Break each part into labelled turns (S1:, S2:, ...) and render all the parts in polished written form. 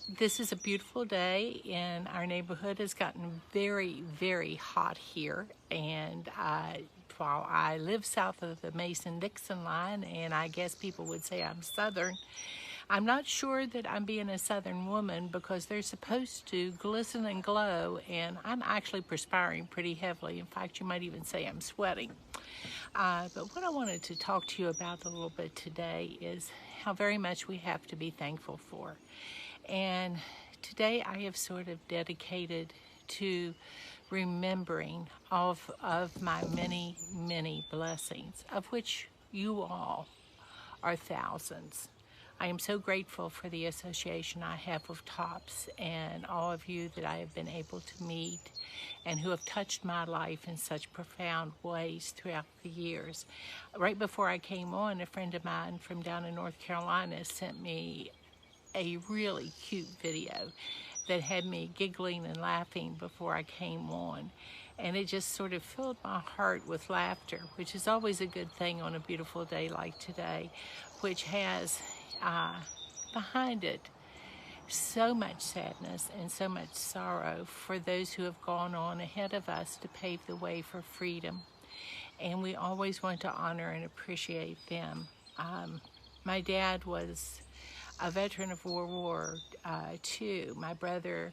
S1: This is a beautiful day, and our neighborhood has gotten very, very hot here. And while I live south of the Mason-Dixon line, and I guess people would say I'm Southern, I'm not sure that I'm being a Southern woman because they're supposed to glisten and glow, and I'm actually perspiring pretty heavily. In fact, you might even say I'm sweating. But what I wanted to talk to you about a little bit today is how very much we have to be thankful for. And today I have sort of dedicated to remembering of my many, many blessings, of which you all are thousands. I am so grateful for the association I have with TOPS and all of you that I have been able to meet and who have touched my life in such profound ways throughout the years. Right before I came on, a friend of mine from down in North Carolina sent me a really cute video that had me giggling and laughing before I came on. And it just sort of filled my heart with laughter, which is always a good thing on a beautiful day like today, which has behind it so much sadness and so much sorrow for those who have gone on ahead of us to pave the way for freedom. And we always want to honor and appreciate them. My dad was a veteran of World War II. My brother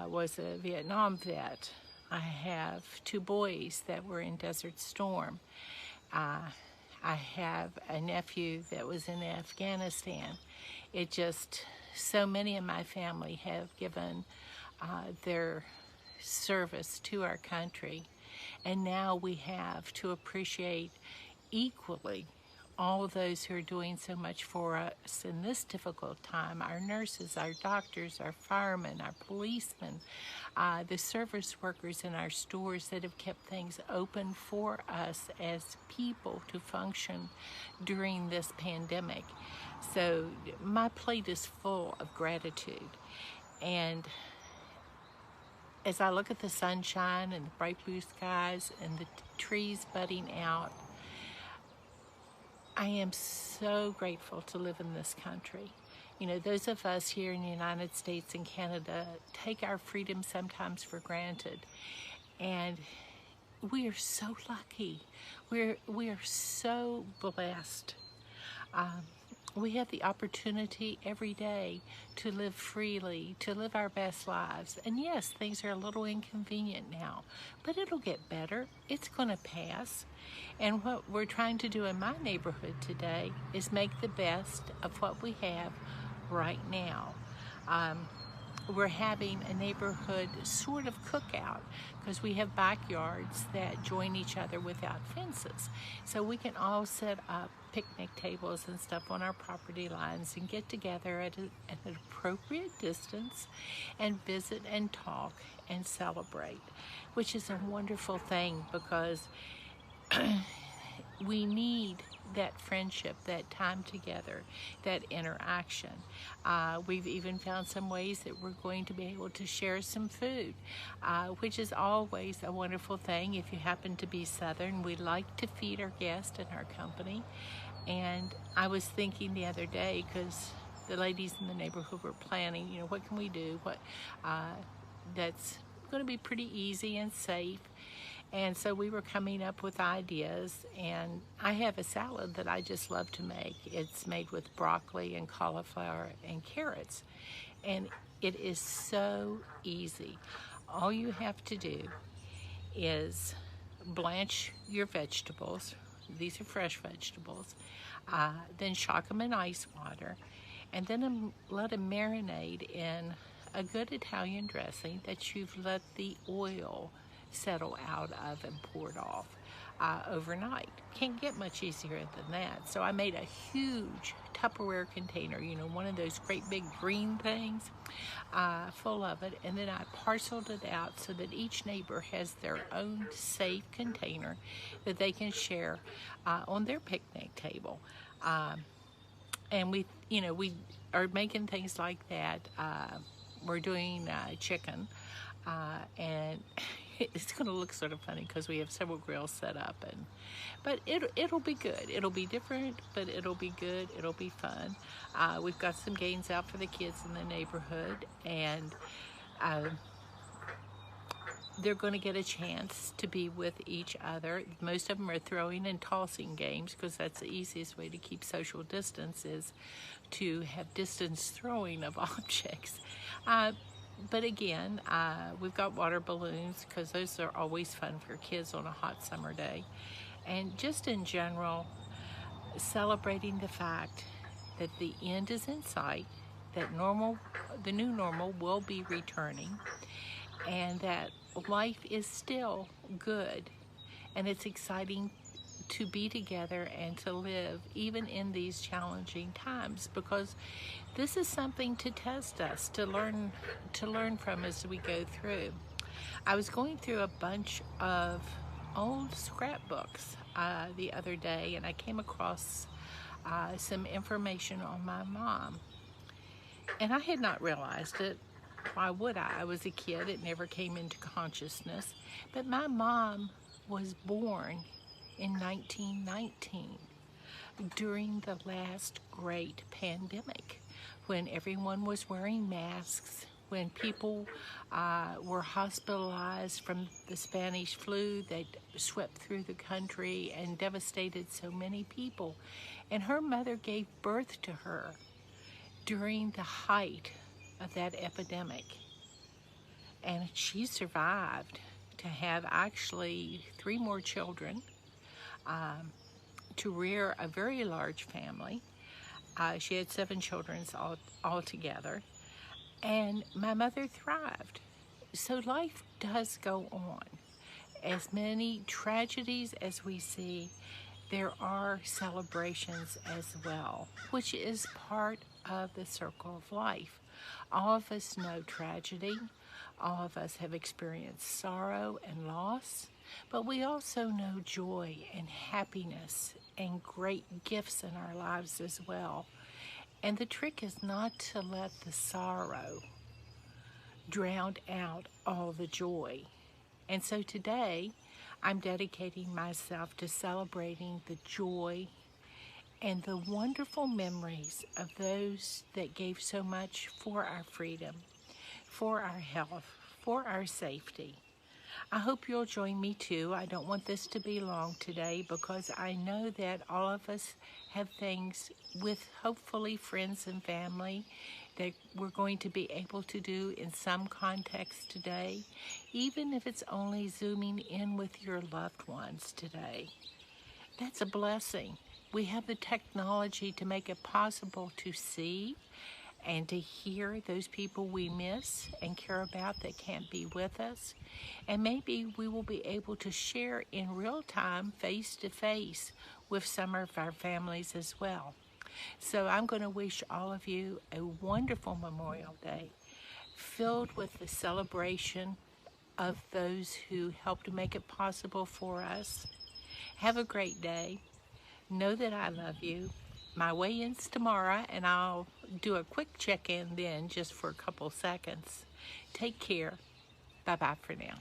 S1: was a Vietnam vet. I have two boys that were in Desert Storm. I have a nephew that was in Afghanistan. So many in my family have given their service to our country. And now we have to appreciate equally all of those who are doing so much for us in this difficult time, our nurses, our doctors, our firemen, our policemen, the service workers in our stores that have kept things open for us as people to function during this pandemic. So my plate is full of gratitude. And as I look at the sunshine and the bright blue skies and the trees budding out, I am so grateful to live in this country. You know, those of us here in the United States and Canada take our freedom sometimes for granted. And we are so lucky. We are so blessed. We have the opportunity every day to live freely, to live our best lives. And yes, things are a little inconvenient now, but it'll get better. It's going to pass. And what we're trying to do in my neighborhood today is make the best of what we have right now. We're having a neighborhood sort of cookout because we have backyards that join each other without fences. So we can all set up picnic tables and stuff on our property lines and get together at an appropriate distance and visit and talk and celebrate, which is a wonderful thing because we need that friendship, that time together, that interaction. We've even found some ways that we're going to be able to share some food, which is always a wonderful thing. If you happen to be Southern, we like to feed our guests and our company. And I was thinking the other day, because the ladies in the neighborhood were planning, you know, what can we do? That's going to be pretty easy and safe. And so we were coming up with ideas, and I have a salad that I just love to make. It's made with broccoli and cauliflower and carrots, and it is so easy. All you have to do is blanch your vegetables. These are fresh vegetables. Then shock them in ice water, and then let them marinate in a good Italian dressing that you've let the oil settle out of and poured off overnight. Can't get much easier than that. So I made a huge Tupperware container, you know, one of those great big green things, full of it, and then I parceled it out so that each neighbor has their own safe container that they can share on their picnic table. And we are making things like that. We're doing chicken, and it's going to look sort of funny because we have several grills set up, but it'll be good. It'll be different, but it'll be good. It'll be fun. We've got some games out for the kids in the neighborhood, and they're going to get a chance to be with each other. Most of them are throwing and tossing games because that's the easiest way to keep social distance, is to have distance throwing of objects. But again, we've got water balloons because those are always fun for kids on a hot summer day. And just in general, celebrating the fact that the end is in sight, that the new normal will be returning, and that life is still good, and it's exciting to be together and to live even in these challenging times, because this is something to test us, to learn from as we go through. I was going through a bunch of old scrapbooks the other day, and I came across some information on my mom, and I had not realized it. Why would I? I was a kid. It never came into consciousness. But my mom was born in 1919 during the last great pandemic, when everyone was wearing masks, when people were hospitalized from the Spanish flu that swept through the country and devastated so many people. And her mother gave birth to her during the height of that epidemic, and she survived to have actually 3 more children, to rear a very large family. She had 7 children altogether, and my mother thrived. So life does go on. As many tragedies as we see, there are celebrations as well, which is part of the circle of life. All of us know tragedy. All of us have experienced sorrow and loss, but we also know joy and happiness and great gifts in our lives as well. And the trick is not to let the sorrow drown out all the joy. And so today, I'm dedicating myself to celebrating the joy and the wonderful memories of those that gave so much for our freedom, for our health, for our safety. I hope you'll join me too. I don't want this to be long today, because I know that all of us have things with hopefully friends and family that we're going to be able to do in some context today, even if it's only Zooming in with your loved ones today. That's a blessing. We have the technology to make it possible to see and to hear those people we miss and care about that can't be with us. And maybe we will be able to share in real time, face to face, with some of our families as well. So I'm going to wish all of you a wonderful Memorial Day, filled with the celebration of those who helped make it possible for us. Have a great day. Know that I love you. My weigh-in's tomorrow, and I'll do a quick check-in then, just for a couple seconds. Take care. Bye-bye for now.